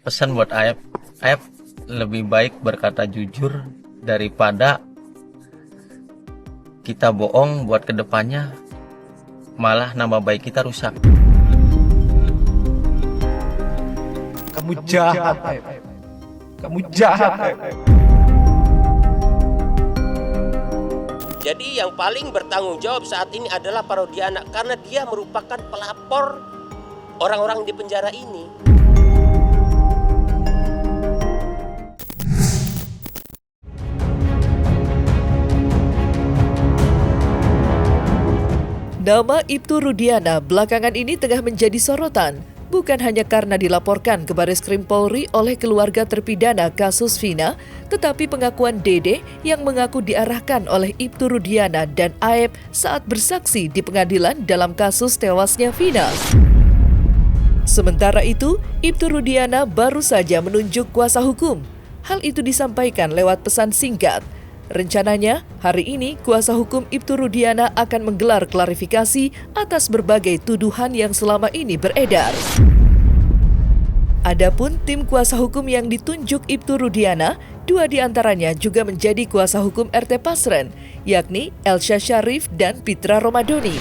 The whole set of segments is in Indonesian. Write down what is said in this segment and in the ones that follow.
Pesan buat Aep, Aep lebih baik berkata jujur daripada kita bohong buat kedepannya, malah nama baik kita rusak. Kamu jahat, Aep. Kamu jahat, Aep. Jadi yang paling bertanggung jawab saat ini adalah Parodiana karena dia merupakan pelapor orang-orang di penjara ini. Nama Ibtu Rudiana belakangan ini tengah menjadi sorotan, bukan hanya karena dilaporkan ke Bareskrim Polri oleh keluarga terpidana kasus Vina, tetapi pengakuan Dede yang mengaku diarahkan oleh Ibtu Rudiana dan Aep saat bersaksi di pengadilan dalam kasus tewasnya Vina. Sementara itu, Ibtu Rudiana baru saja menunjuk kuasa hukum. Hal itu disampaikan lewat pesan singkat. Rencananya, hari ini kuasa hukum Ibtu Rudiana akan menggelar klarifikasi atas berbagai tuduhan yang selama ini beredar. Adapun tim kuasa hukum yang ditunjuk Ibtu Rudiana, dua di antaranya juga menjadi kuasa hukum RT Pasren, yakni Elsa Syarif dan Pitra Romadoni.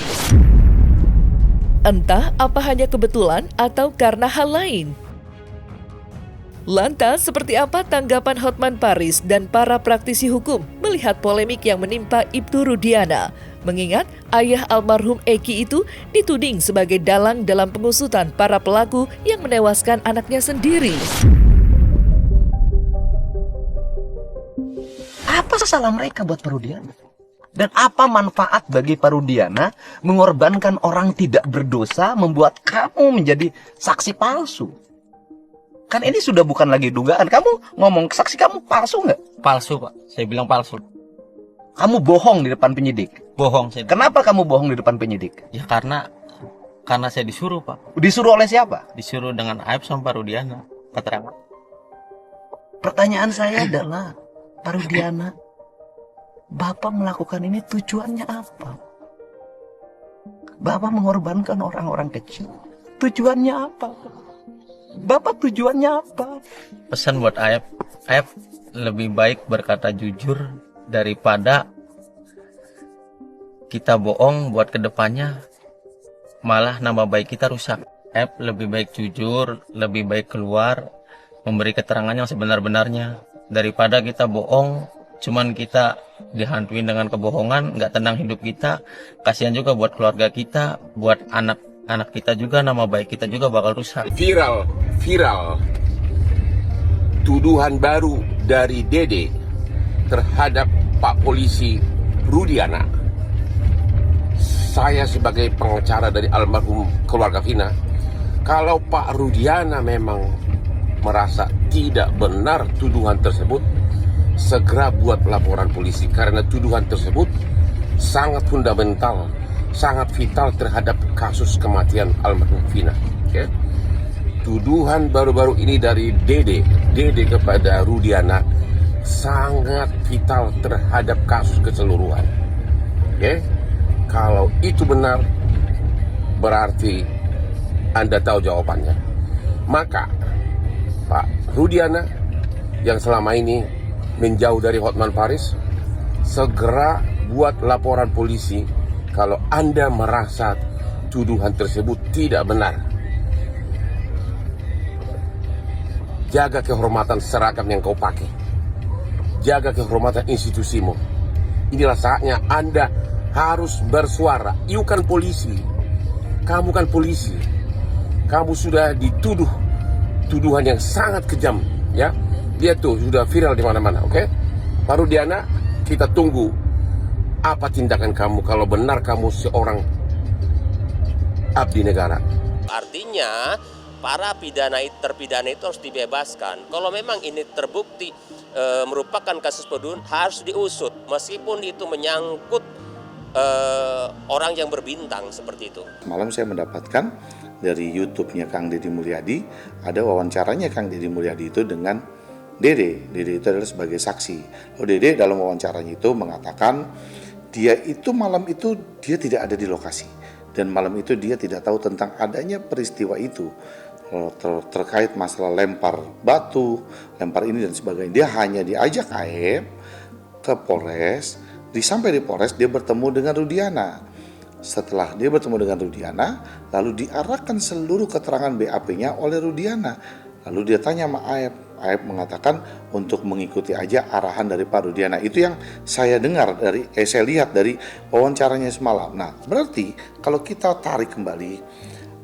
Entah apa hanya kebetulan atau karena hal lain. Lantas, seperti apa tanggapan Hotman Paris dan para praktisi hukum melihat polemik yang menimpa Ibtu Rudiana? Mengingat ayah almarhum Eki itu dituding sebagai dalang dalam pengusutan para pelaku yang menewaskan anaknya sendiri. Apa salah mereka buat Parodiana? Dan apa manfaat bagi Parodiana mengorbankan orang tidak berdosa, membuat kamu menjadi saksi palsu? Kan ini sudah bukan lagi dugaan. Kamu ngomong saksi kamu palsu nggak? Palsu, Pak. Saya bilang palsu. Kamu bohong di depan penyidik. Bohong saya. Kenapa kamu bohong di depan penyidik? Ya karena saya disuruh, Pak. Disuruh oleh siapa? Disuruh dengan Aep sama Rudiana keterangan. Pertanyaan saya adalah, Parodiana, Bapak melakukan ini tujuannya apa? Bapak mengorbankan orang-orang kecil. Tujuannya apa? Bapak tujuannya apa? Pesan buat Aep, Aep lebih baik berkata jujur daripada kita bohong buat kedepannya, malah nama baik kita rusak. Aep lebih baik jujur, lebih baik keluar memberi keterangan yang sebenar-benarnya daripada kita bohong, cuman kita dihantuin dengan kebohongan, nggak tenang hidup kita. Kasihan juga buat keluarga kita, buat anak kita juga, nama baik kita juga bakal rusak. Viral tuduhan baru dari Dede terhadap Pak Polisi Rudiana. Saya sebagai pengacara dari almarhum keluarga Vina, kalau Pak Rudiana memang merasa tidak benar tuduhan tersebut, segera buat laporan polisi, karena tuduhan tersebut sangat fundamental, sangat vital terhadap kasus kematian almarhum Vina. Okay? Tuduhan baru-baru ini dari Dede kepada Rudiana sangat vital terhadap kasus keseluruhan. Okay? Kalau itu benar, berarti Anda tahu jawabannya. Maka Pak Rudiana yang selama ini menjauh dari Hotman Paris, segera buat laporan polisi kalau Anda merasa tuduhan tersebut tidak benar. Jaga kehormatan seragam yang kau pakai. Jaga kehormatan institusimu. Inilah saatnya Anda harus bersuara. You kan polisi. Kamu kan polisi. Kamu sudah dituduh tuduhan yang sangat kejam, ya. Dia tuh sudah viral di mana-mana, oke? Pak Rudiana, kita tunggu apa tindakan kamu kalau benar kamu seorang abdi negara. Artinya para terpidana itu harus dibebaskan. Kalau memang ini terbukti merupakan kasus pembunuhan, harus diusut meskipun itu menyangkut orang yang berbintang seperti itu. Malam saya mendapatkan dari YouTube-nya Kang Deddy Mulyadi, ada wawancaranya Kang Deddy Mulyadi itu dengan Dede itu adalah sebagai saksi. Lalu Dede dalam wawancaranya itu mengatakan dia itu malam itu dia tidak ada di lokasi dan malam itu dia tidak tahu tentang adanya peristiwa itu. terkait masalah lempar batu, lempar ini dan sebagainya. Dia hanya diajak AF ke Polres, sampai di Polres dia bertemu dengan Rudiana. Setelah dia bertemu dengan Rudiana, lalu diarahkan seluruh keterangan BAP-nya oleh Rudiana. Lalu dia tanya sama AF. AF mengatakan untuk mengikuti aja arahan dari Pak Rudiana. Itu yang saya dengar saya lihat dari wawancaranya semalam. Nah, berarti kalau kita tarik kembali,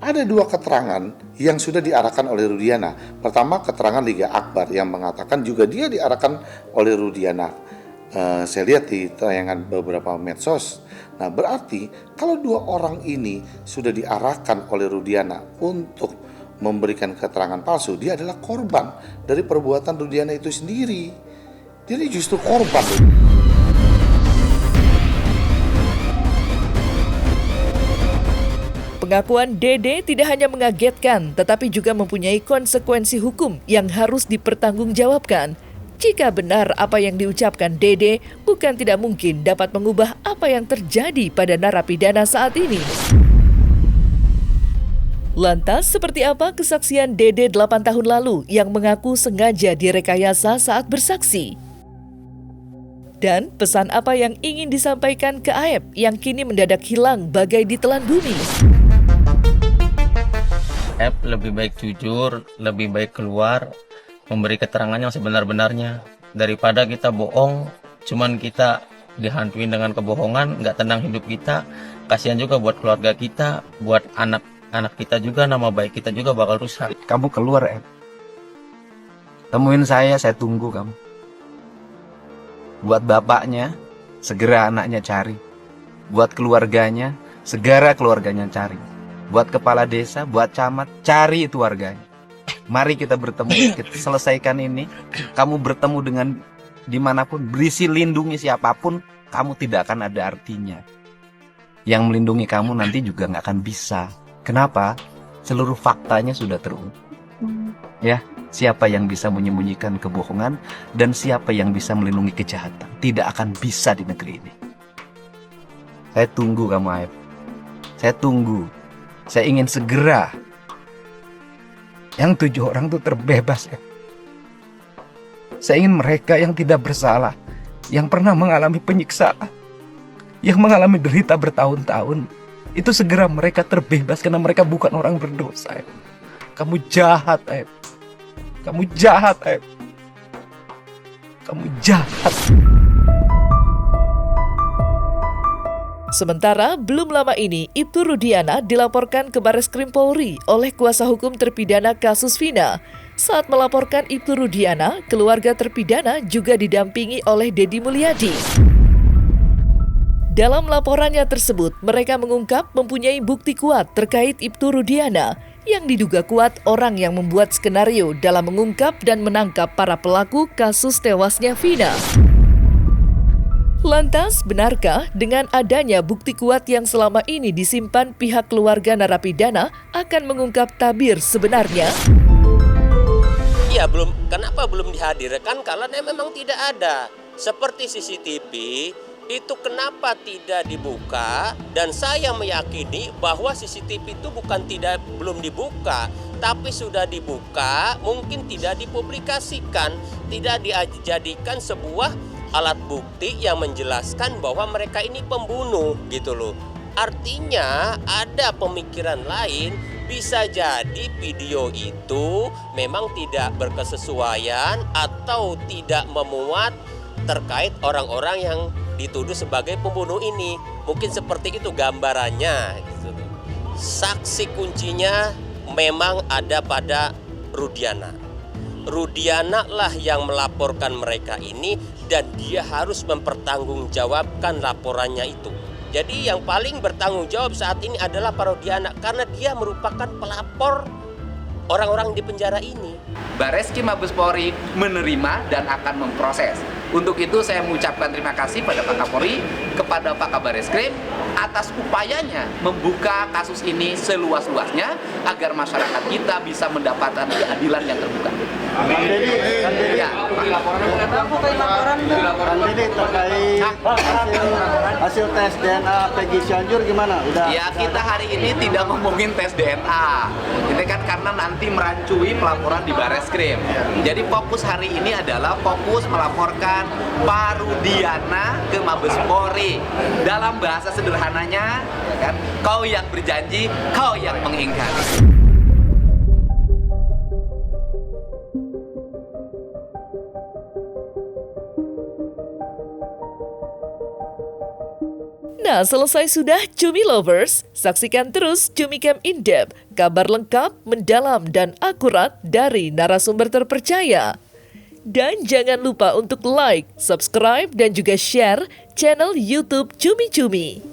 ada dua keterangan yang sudah diarahkan oleh Rudiana. Pertama, keterangan Liga Akbar yang mengatakan juga dia diarahkan oleh Rudiana. Saya lihat di tayangan beberapa medsos. Nah, berarti kalau dua orang ini sudah diarahkan oleh Rudiana untuk memberikan keterangan palsu, dia adalah korban dari perbuatan Rudiana itu sendiri. Jadi justru korban. Pengakuan Dede tidak hanya mengagetkan, tetapi juga mempunyai konsekuensi hukum yang harus dipertanggungjawabkan. Jika benar apa yang diucapkan Dede, bukan tidak mungkin dapat mengubah apa yang terjadi pada narapidana saat ini. Lantas, seperti apa kesaksian Dede 8 tahun lalu yang mengaku sengaja direkayasa saat bersaksi? Dan pesan apa yang ingin disampaikan ke AF yang kini mendadak hilang bagai ditelan bumi? F lebih baik jujur, lebih baik keluar, memberi keterangan yang sebenar-benarnya. Daripada kita bohong, cuman kita dihantuin dengan kebohongan, nggak tenang hidup kita. Kasihan juga buat keluarga kita, buat anak kita juga, nama baik kita juga bakal rusak. Kamu keluar, F. Temuin saya tunggu kamu. Buat bapaknya, segera anaknya cari. Buat keluarganya, segera keluarganya cari. Buat kepala desa, buat camat, cari itu warganya. Mari kita bertemu, kita selesaikan ini. Kamu bertemu dengan dimanapun, berisi lindungi siapapun, kamu tidak akan ada artinya. Yang melindungi kamu nanti juga nggak akan bisa. Kenapa? Seluruh faktanya sudah terungkap. Ya, siapa yang bisa menyembunyikan kebohongan dan siapa yang bisa melindungi kejahatan? Tidak akan bisa di negeri ini. Saya tunggu kamu, Aib. Saya tunggu. Saya ingin segera yang 7 orang itu terbebas, ya. Saya ingin mereka yang tidak bersalah, yang pernah mengalami penyiksaan, yang mengalami derita bertahun-tahun, itu segera mereka terbebas karena mereka bukan orang berdosa, Aib. Kamu jahat, Aib. Kamu jahat, Aib. Kamu jahat. Sementara belum lama ini, Ibtu Rudiana dilaporkan ke Bareskrim Polri oleh kuasa hukum terpidana kasus Vina. Saat melaporkan Ibtu Rudiana, keluarga terpidana juga didampingi oleh Deddy Mulyadi. Dalam laporannya tersebut, mereka mengungkap mempunyai bukti kuat terkait Ibtu Rudiana yang diduga kuat orang yang membuat skenario dalam mengungkap dan menangkap para pelaku kasus tewasnya Vina. Lantas, benarkah dengan adanya bukti kuat yang selama ini disimpan pihak keluarga narapidana akan mengungkap tabir sebenarnya? Ya, kenapa belum dihadirkan? Karena memang tidak ada. Seperti CCTV, itu kenapa tidak dibuka? Dan saya meyakini bahwa CCTV itu belum dibuka, tapi sudah dibuka, mungkin tidak dipublikasikan, tidak dijadikan sebuah alat bukti yang menjelaskan bahwa mereka ini pembunuh, gitu loh. Artinya ada pemikiran lain, bisa jadi video itu memang tidak berkesesuaian atau tidak memuat terkait orang-orang yang dituduh sebagai pembunuh ini. Mungkin seperti itu gambarannya, gitu. Saksi kuncinya memang ada pada Rudiana. Rudiana lah yang melaporkan mereka ini dan dia harus mempertanggungjawabkan laporannya itu. Jadi yang paling bertanggung jawab saat ini adalah Pak Rudiana karena dia merupakan pelapor orang-orang di penjara ini. Bareskrim Mabes Polri menerima dan akan memproses. Untuk itu saya mengucapkan terima kasih pada Pak Kapolri, kepada Pak Kabareskrim, atas upayanya membuka kasus ini seluas-luasnya agar masyarakat kita bisa mendapatkan keadilan yang terbuka. Ya, Jadi terkait hasil tes DNA Peggy Cianjur gimana? ya kita hari ini tidak ngomongin tes DNA. Ini kan karena nanti merancui pelaporan di Bareskrim. Jadi fokus hari ini adalah fokus melaporkan Pak Rudiana ke Mabes Polri. Dalam bahasa sederhananya, ya kan, kau yang berjanji, kau yang mengingkari. Nah, selesai sudah Cumi Lovers. Saksikan terus Cumi Camp In-Depth, kabar lengkap, mendalam, dan akurat dari narasumber terpercaya. Dan jangan lupa untuk like, subscribe, dan juga share channel YouTube Cumi Cumi.